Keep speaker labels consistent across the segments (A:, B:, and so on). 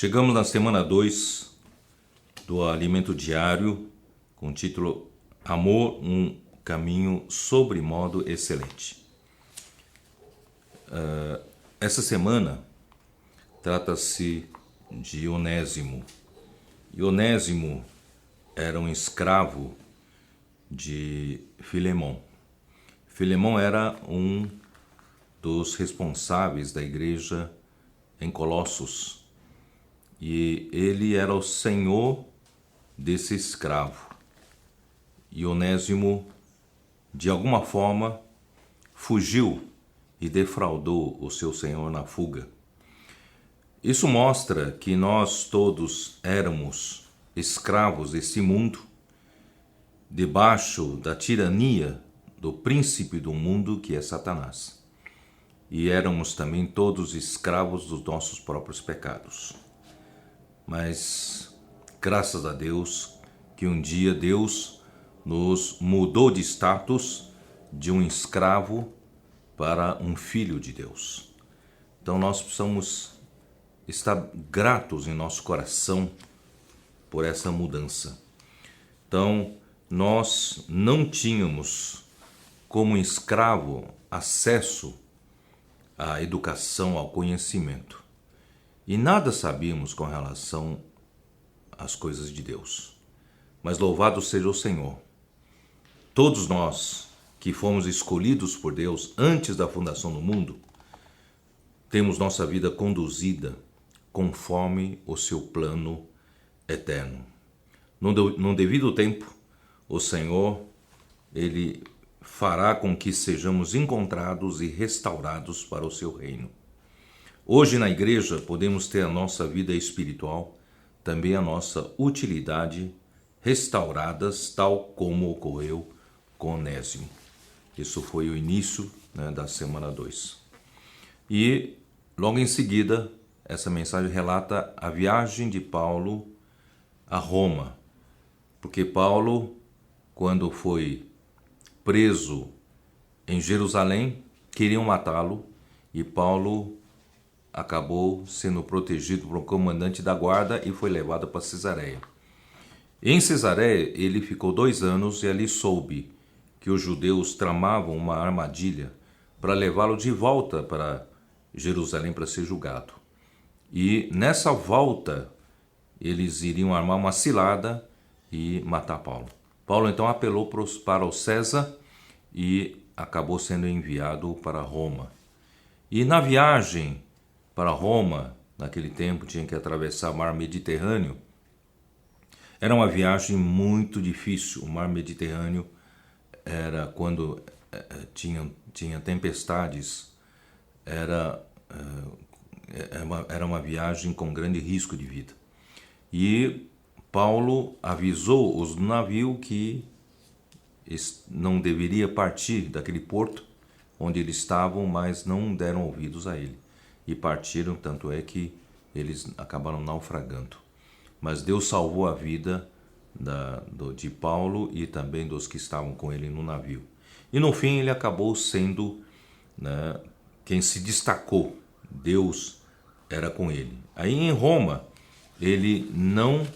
A: Chegamos na semana 2 do Alimento Diário, com o título Amor, um caminho sobremodo excelente. Essa semana trata-se de Onésimo. E Onésimo era um escravo de Filemão. Filemão era um dos responsáveis da igreja em Colossos. E ele era o senhor desse escravo. E Onésimo, de alguma forma, fugiu e defraudou o seu senhor na fuga. Isso mostra que nós todos éramos escravos desse mundo, debaixo da tirania do príncipe do mundo, que é Satanás. E éramos também todos escravos dos nossos próprios pecados. Mas, graças a Deus, que um dia Deus nos mudou de status de um escravo para um filho de Deus. Então nós precisamos estar gratos em nosso coração por essa mudança. Então, nós não tínhamos, como escravo, acesso à educação, ao conhecimento. E nada sabíamos com relação às coisas de Deus. Mas louvado seja o Senhor. Todos nós que fomos escolhidos por Deus antes da fundação do mundo, temos nossa vida conduzida conforme o seu plano eterno. No devido tempo, o Senhor, Ele fará com que sejamos encontrados e restaurados para o seu reino. Hoje na igreja podemos ter a nossa vida espiritual, também a nossa utilidade restauradas, tal como ocorreu com Onésimo. Isso foi o início, da semana 2. E logo em seguida, essa mensagem relata a viagem de Paulo a Roma, porque Paulo, quando foi preso em Jerusalém, queriam matá-lo, e Paulo acabou sendo protegido por um comandante da guarda e foi levado para Cesareia. Em Cesareia, ele ficou 2 anos e ali soube que os judeus tramavam uma armadilha para levá-lo de volta para Jerusalém para ser julgado. E nessa volta, eles iriam armar uma cilada e matar Paulo. Paulo então apelou para o César e acabou sendo enviado para Roma. E na viagem para Roma, naquele tempo tinha que atravessar o mar Mediterrâneo. Era uma viagem muito difícil. O mar Mediterrâneo era quando tinha tempestades, era uma viagem com grande risco de vida. E Paulo avisou os do navio que não deveria partir daquele porto onde eles estavam, mas não deram ouvidos a ele. E partiram, tanto é que eles acabaram naufragando. Mas Deus salvou a vida de Paulo e também dos que estavam com ele no navio. E no fim ele acabou sendo, quem se destacou. Deus era com ele. Aí em Roma, ele não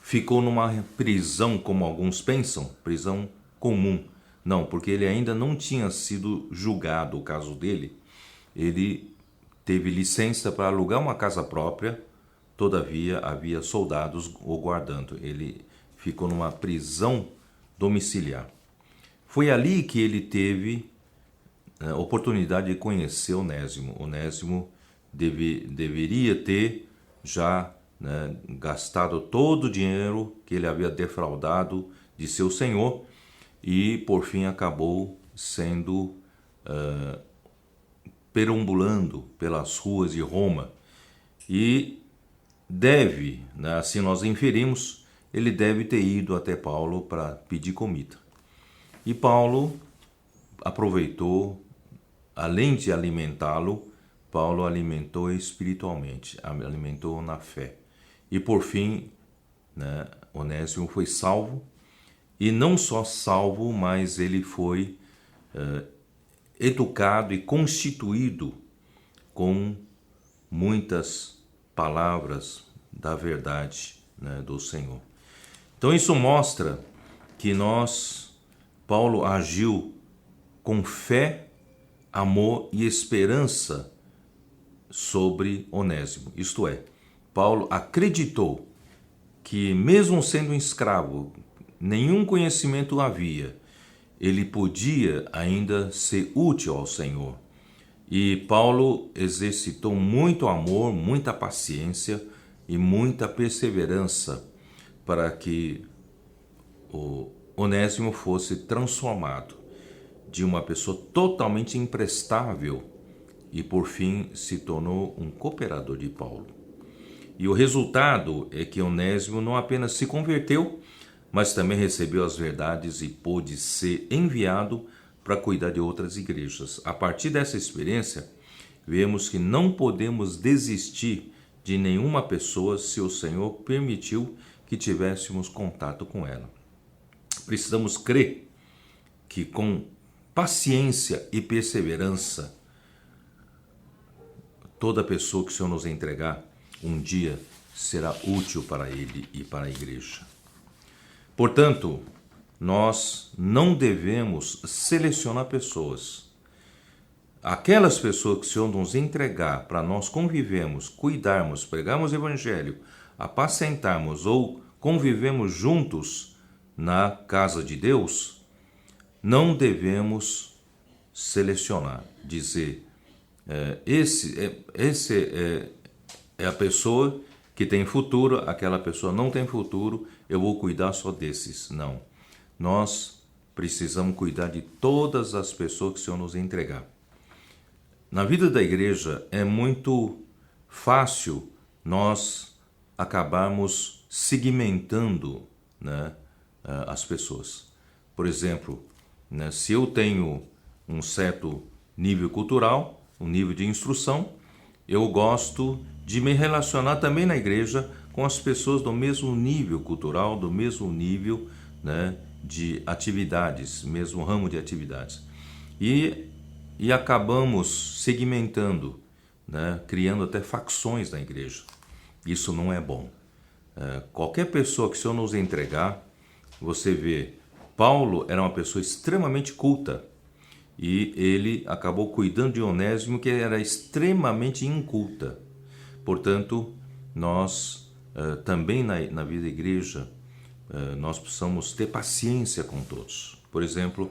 A: ficou numa prisão como alguns pensam, prisão comum. Não, porque ele ainda não tinha sido julgado o caso dele. Ele teve licença para alugar uma casa própria, todavia havia soldados o guardando. Ele ficou numa prisão domiciliar. Foi ali que ele teve a oportunidade de conhecer Onésimo. Onésimo deveria ter já gastado todo o dinheiro que ele havia defraudado de seu senhor e por fim acabou sendo perambulando pelas ruas de Roma e deve, assim nós inferimos, ele deve ter ido até Paulo para pedir comida. E Paulo aproveitou, além de alimentá-lo, Paulo alimentou espiritualmente, alimentou na fé. E por fim, Onésimo foi salvo, e não só salvo, mas ele foi educado e constituído com muitas palavras da verdade, né, do Senhor. Então isso mostra que Paulo agiu com fé, amor e esperança sobre Onésimo. Isto é, Paulo acreditou que mesmo sendo um escravo, nenhum conhecimento havia, ele podia ainda ser útil ao Senhor. E Paulo exercitou muito amor, muita paciência e muita perseverança para que o Onésimo fosse transformado de uma pessoa totalmente imprestável e por fim se tornou um cooperador de Paulo. E o resultado é que Onésimo não apenas se converteu, mas também recebeu as verdades e pôde ser enviado para cuidar de outras igrejas. A partir dessa experiência, vemos que não podemos desistir de nenhuma pessoa se o Senhor permitiu que tivéssemos contato com ela. Precisamos crer que com paciência e perseverança, toda pessoa que o Senhor nos entregar, um dia será útil para ele e para a igreja. Portanto, nós não devemos selecionar pessoas. Aquelas pessoas que o Senhor nos entregar para nós convivermos, cuidarmos, pregarmos o evangelho, apacentarmos ou convivemos juntos na casa de Deus, não devemos selecionar, dizer, esse é a pessoa que tem futuro, aquela pessoa não tem futuro, eu vou cuidar só desses. Não. Nós precisamos cuidar de todas as pessoas que o Senhor nos entregar. Na vida da igreja é muito fácil nós acabarmos segmentando, né, as pessoas. Por exemplo, né, se eu tenho um certo nível cultural, um nível de instrução, eu gosto de me relacionar também na igreja com as pessoas do mesmo nível cultural, do mesmo nível, né, de atividades, mesmo ramo de atividades. E acabamos segmentando, né, criando até facções na igreja. Isso não é bom. Qualquer pessoa que o Senhor nos entregar, você vê, Paulo era uma pessoa extremamente culta e ele acabou cuidando de Onésimo, que era extremamente inculta. Portanto, nós também na vida da igreja, nós precisamos ter paciência com todos. Por exemplo,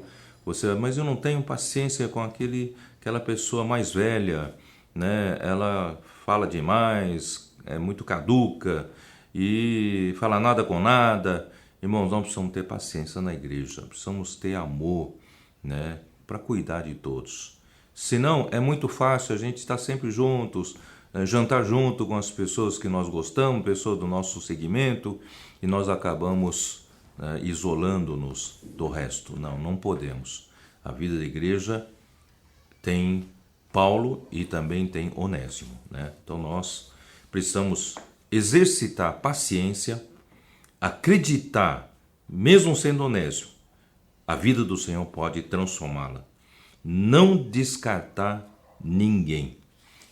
A: mas eu não tenho paciência com aquela pessoa mais velha, né? Ela fala demais, é muito caduca e fala nada com nada. Irmãos, nós precisamos ter paciência na igreja, precisamos ter amor, né, para cuidar de todos. Senão, é muito fácil a gente estar sempre juntos, jantar junto com as pessoas que nós gostamos, pessoas do nosso segmento, e nós acabamos isolando-nos do resto. Não podemos. A vida da igreja tem Paulo e também tem Onésimo, né? Então nós precisamos exercitar paciência, acreditar, mesmo sendo Onésimo, a vida do Senhor pode transformá-la. Não descartar ninguém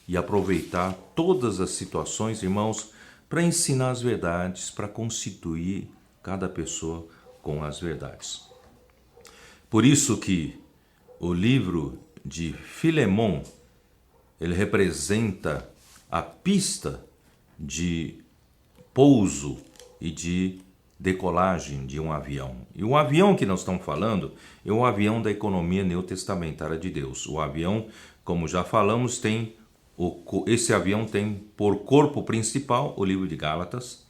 A: e aproveitar todas as situações, irmãos, para ensinar as verdades, para constituir cada pessoa com as verdades. Por isso que o livro de Filemão, ele representa a pista de pouso e de decolagem de um avião. E o avião que nós estamos falando é o avião da economia neotestamentária de Deus. O avião, como já falamos, esse avião tem por corpo principal o livro de Gálatas.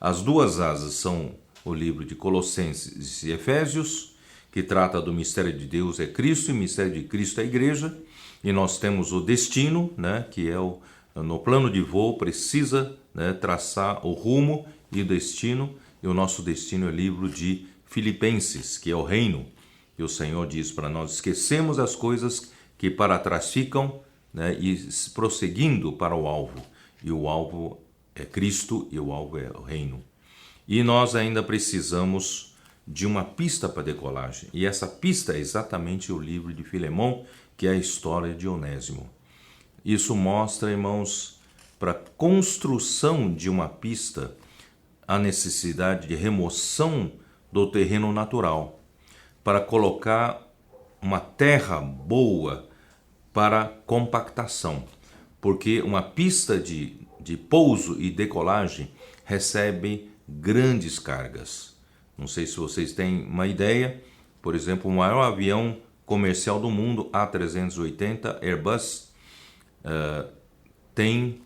A: As duas asas são o livro de Colossenses e Efésios, que trata do mistério de Deus é Cristo e o mistério de Cristo é a igreja. E nós temos o destino, né, que é no plano de voo, precisa, né, traçar o rumo e o destino. E o nosso destino é o livro de Filipenses, que é o reino. E o Senhor diz para nós esquecemos as coisas que para trás ficam, né, e prosseguindo para o alvo. E o alvo é Cristo e o alvo é o reino. E nós ainda precisamos de uma pista para decolagem. E essa pista é exatamente o livro de Filemão, que é a história de Onésimo. Isso mostra, irmãos, para construção de uma pista, há necessidade de remoção do terreno natural, para colocar uma terra boa para compactação, porque uma pista de pouso e decolagem recebe grandes cargas. Não sei se vocês têm uma ideia, por exemplo, o maior avião comercial do mundo, A380 Airbus, tem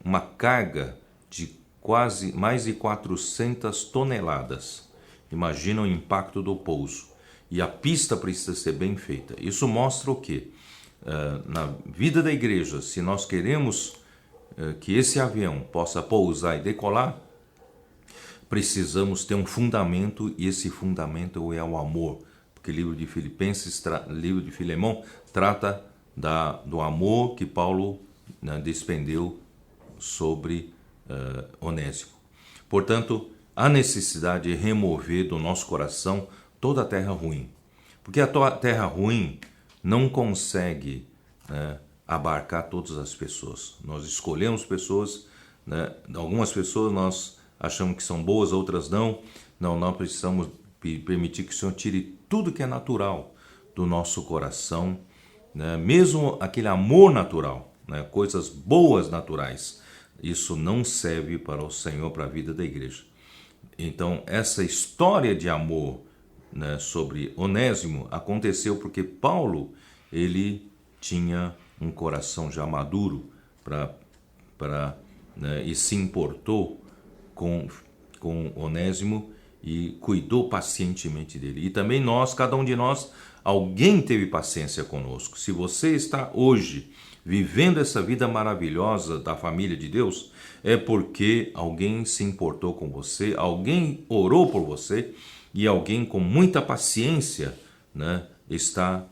A: uma carga de quase mais de 400 toneladas. Imagina o impacto do pouso. E a pista precisa ser bem feita. Isso mostra o quê? Na vida da igreja, se nós queremos que esse avião possa pousar e decolar, precisamos ter um fundamento, e esse fundamento é o amor. Porque o livro de Filipenses, livro de Filemão, trata do amor que Paulo despendeu sobre Onésimo. Portanto, há necessidade de remover do nosso coração toda a terra ruim. Porque a terra ruim não consegue abarcar todas as pessoas. Nós escolhemos pessoas, algumas pessoas nós achamos que são boas, outras não. Não, nós precisamos permitir que o Senhor tire tudo que é natural do nosso coração, mesmo aquele amor natural, coisas boas naturais. Isso não serve para o Senhor, para a vida da igreja. Então, essa história de amor sobre Onésimo aconteceu porque Paulo, ele tinha um coração já maduro e se importou com Onésimo e cuidou pacientemente dele. E também nós, cada um de nós, alguém teve paciência conosco. Se você está hoje vivendo essa vida maravilhosa da família de Deus, é porque alguém se importou com você, alguém orou por você e alguém com muita paciência está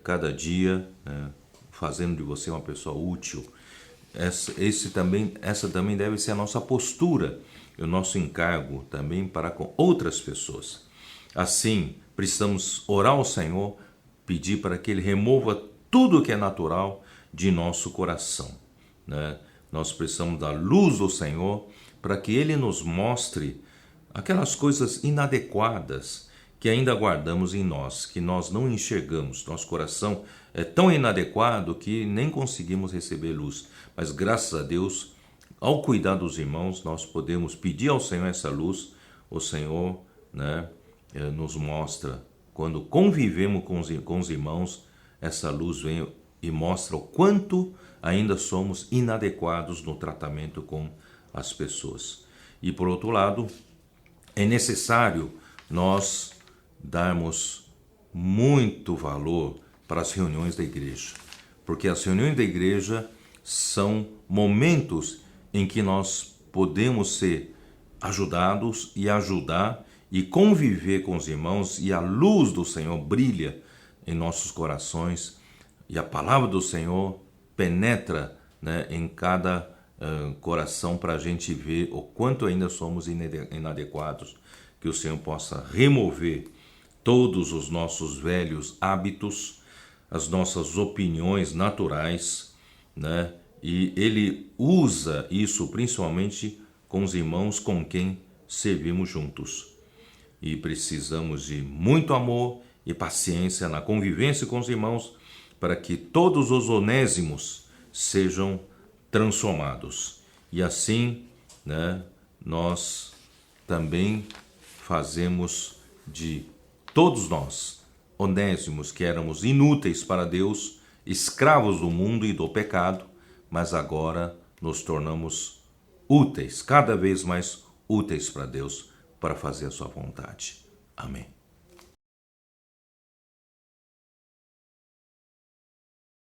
A: cada dia fazendo de você uma pessoa útil. Essa também deve ser a nossa postura, o nosso encargo também para com outras pessoas. Assim, precisamos orar ao Senhor, pedir para que Ele remova tudo que é natural de nosso coração. Nós precisamos da luz do Senhor para que Ele nos mostre aquelas coisas inadequadas que ainda guardamos em nós, que nós não enxergamos. Nosso coração é tão inadequado que nem conseguimos receber luz. Mas graças a Deus, ao cuidar dos irmãos, nós podemos pedir ao Senhor essa luz. O Senhor nos mostra, quando convivemos com os irmãos, essa luz vem e mostra o quanto ainda somos inadequados no tratamento com as pessoas. E por outro lado, é necessário nós darmos muito valor para as reuniões da igreja, porque as reuniões da igreja são momentos em que nós podemos ser ajudados e ajudar e conviver com os irmãos, e a luz do Senhor brilha em nossos corações, e a palavra do Senhor penetra em cada coração para a gente ver o quanto ainda somos inadequados. Que o Senhor possa remover todos os nossos velhos hábitos, as nossas opiniões naturais, e Ele usa isso principalmente com os irmãos com quem servimos juntos. E precisamos de muito amor e paciência na convivência com os irmãos para que todos os onésimos sejam transformados. E assim, nós também fazemos de todos nós, onésimos, que éramos inúteis para Deus, escravos do mundo e do pecado, mas agora nos tornamos úteis, cada vez mais úteis para Deus, para fazer a sua vontade. Amém.